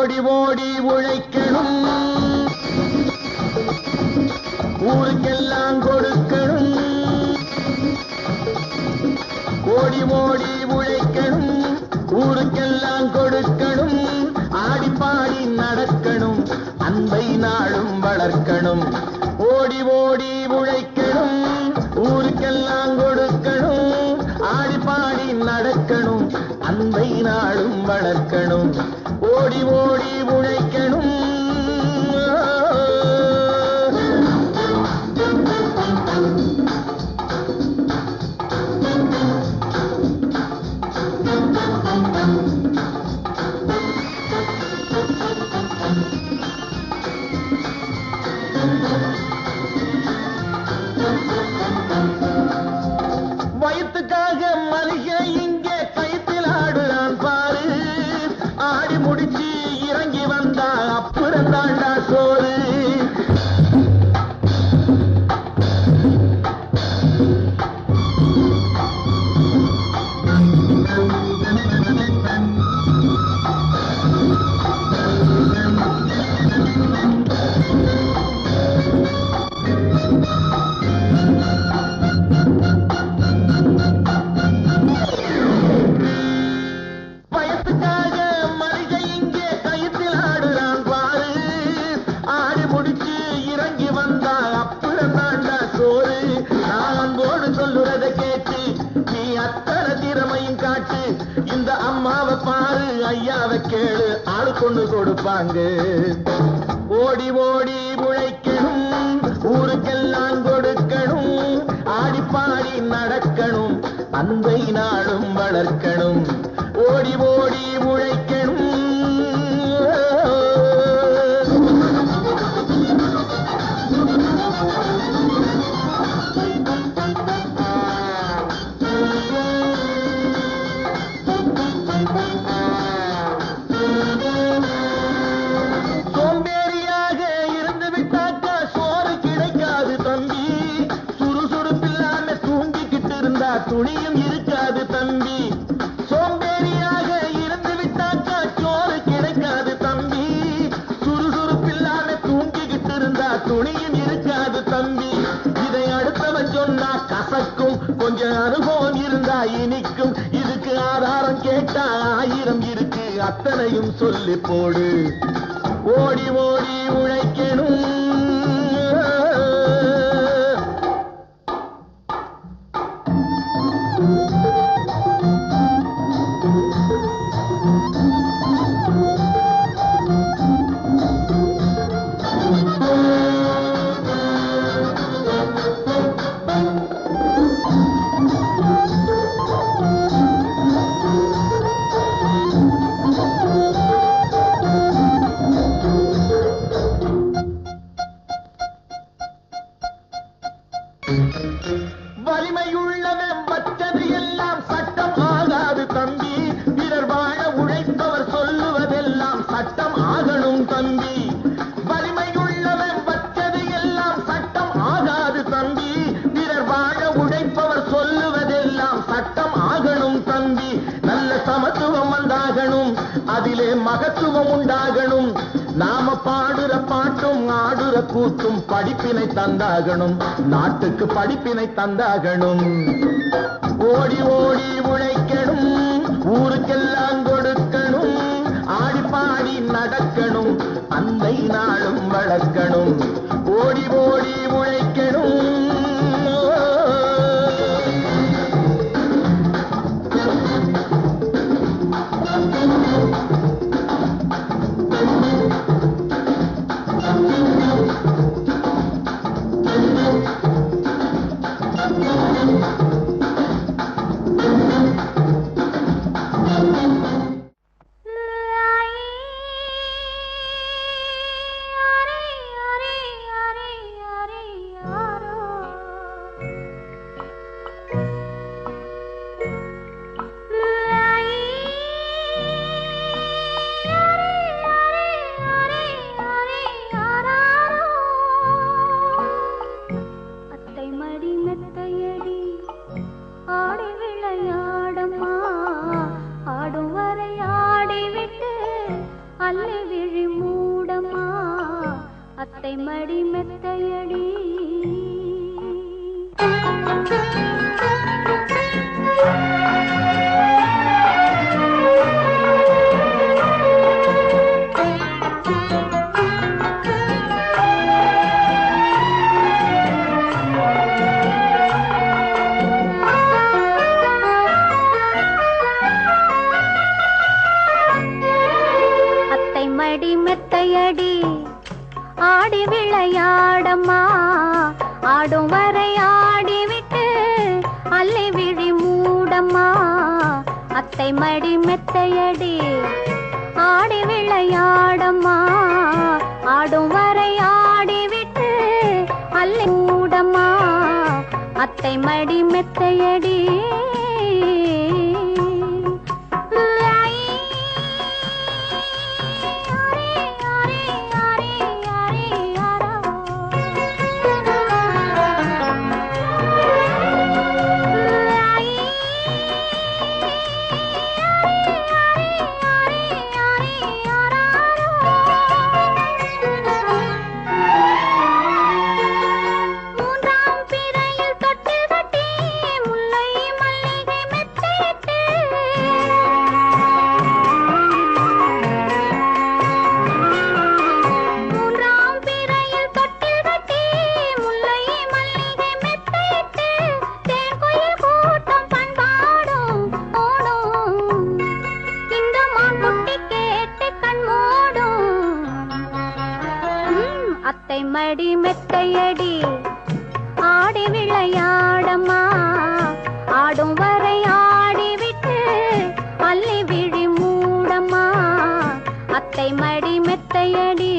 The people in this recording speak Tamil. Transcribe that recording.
ஓடி ஓடி உழைக்கணும், ஊருக்கெல்லாம் கொடுக்கணும். ஓடி ஓடி உழைக்கணும், ஊருக்கெல்லாம் கொடுக்கணும். ஆடி பாடி நடக்கணும், அன்பை நாளும் வளர்க்கணும். ஓடி ஓடி உழைக்கணும், ஊருக்கெல்லாம் கொடுக்கணும். ஆடி பாடி நடக்கணும், அன்பை நாளும் வளர்க்கணும். ஓடி ஓடி உழைக்கணும். வயிற்றுக்காக மனுஷன் இங்கே கயிற்றில் ஆடுறான் பாரு. ஆடி முடிச்சு இறங்கி வந்தா அப்புறம் தாண்டா சோறு. இந்த அம்மாவை பாரு, ஐயாவை கேளு, ஆளு கொண்டு கொடுப்பாங்க. ஓடி ஓடி உழைக்கணும், ஊருக்கெல்லாம் கொடுக்கணும். ஆடி பாடி நடக்கணும், அன்பை நாளும் வளர்க்கணும். ஓடி ஓடி உழைக்கணும். சோம்பேறியாக இருந்து விட்டாக்கா சோறு கிடைக்காது தம்பி. சுறுசுறுப்பில்லாம தூங்கிக்கிட்டு இருந்தா துணியும் இருக்காது தம்பி. சோம்பேறியாக இருந்து விட்டாக்கா சோறு கிடைக்காது தம்பி. சுறுசுறுப்பில்லாம தூங்கிக்கிட்டு இருந்தா துணியும் இருக்காது தம்பி. இதை அடுத்தவன் சொன்னா கசக்கும், கொஞ்சம் அனுபவம் இருந்தா இனிக்கும். இதுக்கு ஆதாரம் கேட்டா 1000 இருக்கு, அத்தனையும் சொல்லி போடு. ஓடி ஓடி உழைக்கணும். வலிமையுள்ளவன் வச்சது எல்லாம் சட்டம் ஆகாது தம்பி. பிறர் வாழ உழைப்பவர் சொல்லுவதெல்லாம் சட்டம் ஆகணும் தம்பி. வலிமையுள்ளவன் வச்சது எல்லாம் சட்டம் ஆகாது தம்பி. பிறர் வாழ உழைப்பவர் சொல்லுவதெல்லாம் சட்டம் ஆகணும் தம்பி. நல்ல சமத்துவம் வந்தாகணும், அதிலே மகத்துவம் உண்டாகணும். நாம பாடுற பாட்டும் ஆடுற கூத்தும் படிப்பினை தந்தாகணும், நாட்டுக்கு படிப்பினை தந்தாகணும். ஓடி ஓடி உழைக்கணும், ஊருக்கெல்லாம் கொடுக்கணும். ஆடி பாடி நடக்கணும், அன்பை நாளும் வளர்க்கணும். ஓடி ஓடி உழைக்கணும். அத்தை மடி மெத்தையடி ஆடி விளையாடம்மா ஆடும் வரை ஆடிவிட்டு அள்ளி மூடம்மா அத்தை மடி மெத்தையடி அத்தை மடி மெத்தையடி ஆடி விளையாடம்மா ஆடும் வரை ஆடிவிட்டு அள்ளி விழி மூடம்மா அத்தை மடி மெத்தையடி